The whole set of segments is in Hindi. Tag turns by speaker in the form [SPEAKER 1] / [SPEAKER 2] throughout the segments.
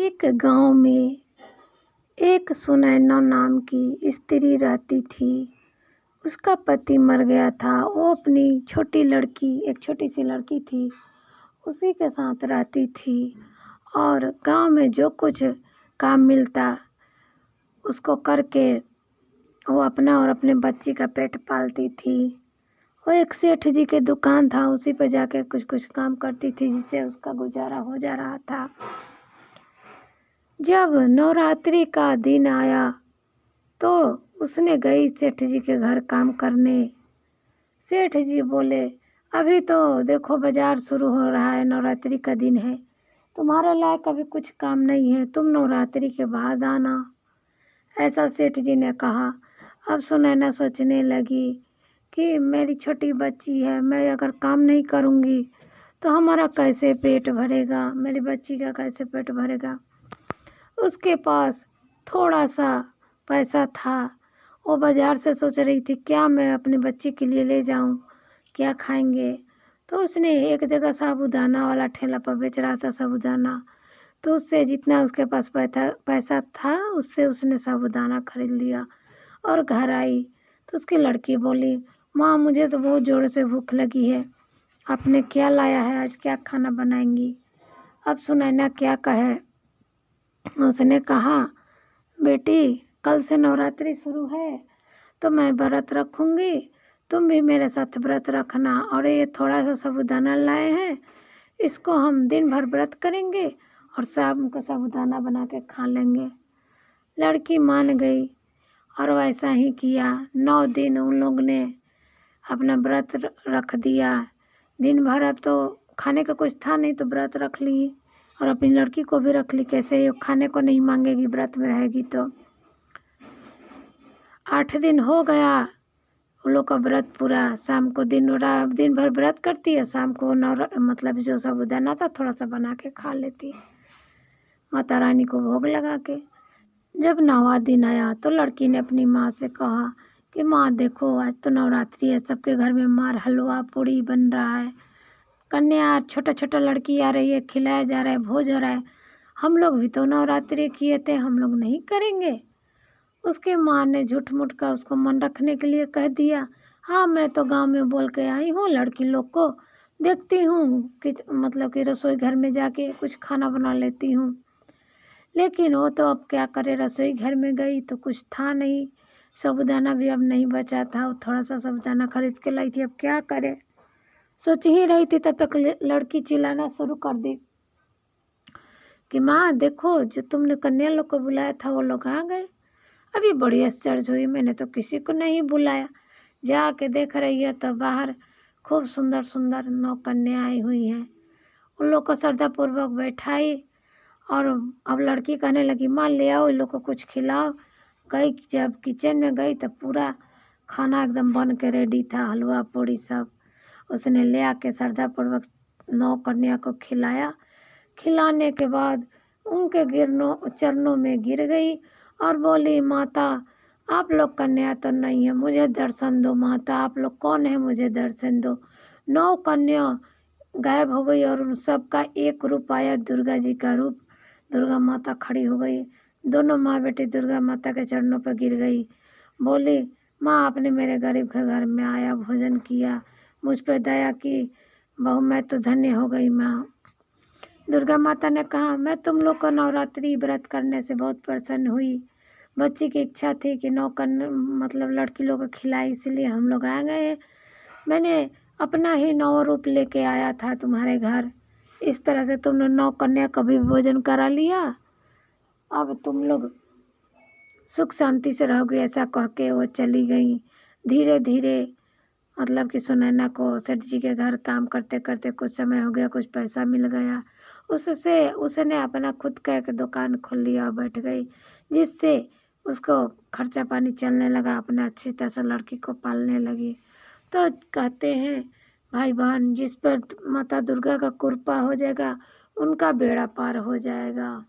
[SPEAKER 1] एक गांव में एक सुनैना नाम की स्त्री रहती थी। उसका पति मर गया था। वो अपनी छोटी लड़की, एक छोटी सी लड़की थी, उसी के साथ रहती थी और गांव में जो कुछ काम मिलता उसको करके वो अपना और अपने बच्ची का पेट पालती थी। वो एक सेठ जी के दुकान था, उसी पे जाके कुछ कुछ काम करती थी जिससे उसका गुजारा हो जा रहा था। जब नवरात्रि का दिन आया तो उसने गई सेठ जी के घर काम करने। सेठ जी बोले, अभी तो देखो बाजार शुरू हो रहा है, नवरात्रि का दिन है, तुम्हारे लायक अभी कुछ काम नहीं है, तुम नवरात्रि के बाद आना। ऐसा सेठ जी ने कहा। अब सुनैना सोचने लगी कि मेरी छोटी बच्ची है, मैं अगर काम नहीं करूँगी तो हमारा कैसे पेट भरेगा, मेरी बच्ची का कैसे पेट भरेगा। उसके पास थोड़ा सा पैसा था। वो बाज़ार से सोच रही थी क्या मैं अपनी बच्ची के लिए ले जाऊं, क्या खाएंगे। तो उसने एक जगह साबूदाना वाला ठेला पर बेच रहा था साबूदाना, तो उससे जितना उसके पास पैसा था उससे उसने साबूदाना खरीद लिया और घर आई। तो उसकी लड़की बोली, माँ मुझे तो बहुत ज़ोर से भूख लगी है, आपने क्या लाया है, आज क्या खाना बनाएंगी। अब सुनैना क्या कहे। उसने कहा, बेटी कल से नवरात्रि शुरू है तो मैं व्रत रखूँगी, तुम भी मेरे साथ व्रत रखना। और ये थोड़ा सा साबूदाना लाए हैं, इसको हम दिन भर व्रत करेंगे और शाम को साबूदाना बना के खा लेंगे। लड़की मान गई और वैसा ही किया। 9 दिन उन लोग ने अपना व्रत रख दिया। दिन भर अब तो खाने का कुछ था नहीं तो व्रत रख ली और अपनी लड़की को भी रख ली, कैसे ये खाने को नहीं मांगेगी व्रत में रहेगी तो। 8 दिन हो गया उन लोग का व्रत पूरा। शाम को दिन भर व्रत करती है, शाम को मतलब जो साबूदाना था थोड़ा सा बना के खा लेती है माता रानी को भोग लगा के। जब 9वां दिन आया तो लड़की ने अपनी माँ से कहा कि माँ देखो आज तो नवरात्रि है, सबके घर में मार हलवा पूड़ी बन रहा है, कन्या छोटा छोटा लड़की आ रही है, खिलाया जा रहा है, भोज हो रहा है, हम लोग भी तो नवरात्रि किए थे, हम लोग नहीं करेंगे। उसके माँ ने झूठ मूठ का उसको मन रखने के लिए कह दिया, हाँ मैं तो गांव में बोल के आई हूँ, लड़की लोग को देखती हूँ कि मतलब कि रसोई घर में जाके कुछ खाना बना लेती हूँ। लेकिन वो तो अब क्या करे, रसोई घर में गई तो कुछ था नहीं, साबूदाना भी अब नहीं बचा था, वो थोड़ा सा साबूदाना खरीद के लाई थी, अब क्या करे। सोच ही रही थी तब तक लड़की चिल्लाना शुरू कर दी कि माँ देखो जो तुमने कन्या लोग को बुलाया था वो लोग आ गए। अभी बड़ी आश्चर्य हुई, मैंने तो किसी को नहीं बुलाया। जाके देख रही है तो बाहर खूब सुंदर सुंदर 9 कन्या आई हुई हैं। उन लोग को श्रद्धापूर्वक बैठाई और अब लड़की कहने लगी, माँ ले आओ इन लोग को कुछ खिलाओ। गई, जब किचन में गई तो पूरा खाना एकदम बन के रेडी था, हलवा पूड़ी सब। उसने ले आके श्रद्धापूर्वक 9 कन्या को खिलाया। खिलाने के बाद उनके चरणों में गिर गई और बोली, माता आप लोग कन्या तो नहीं है, मुझे दर्शन दो माता, आप लोग कौन है, मुझे दर्शन दो। 9 कन्या गायब हो गई और उन सबका एक रूप आया, दुर्गा जी का रूप। दुर्गा माता खड़ी हो गई, दोनों माँ बेटी दुर्गा माता के चरणों पर गिर गई। बोली, माँ आपने मेरे गरीब के घर में आया, भोजन किया, मुझ पर दया की, बहू मैं तो धन्य हो गई। माँ दुर्गा माता ने कहा, मैं तुम लोग को नवरात्रि व्रत करने से बहुत प्रसन्न हुई, बच्ची की इच्छा थी कि 9 मतलब लड़की लोग को खिलाई, इसलिए हम लोग आ गए। मैंने अपना ही 9 रूप लेके आया था तुम्हारे घर, इस तरह से तुमने 9 कन्या का भी भोजन करा लिया, अब तुम लोग सुख शांति से रहोगे। ऐसा कह के वो चली गई। धीरे धीरे मतलब कि सुनैना को सेठ जी के घर काम करते करते कुछ समय हो गया, कुछ पैसा मिल गया, उससे उसने अपना खुद का एक दुकान खोल लिया और बैठ गई, जिससे उसको खर्चा पानी चलने लगा, अपने अच्छी तरह से लड़की को पालने लगी। तो कहते हैं भाई बहन, जिस पर माता दुर्गा का कृपा हो जाएगा उनका बेड़ा पार हो जाएगा।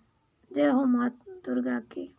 [SPEAKER 1] जय हो माता दुर्गा की।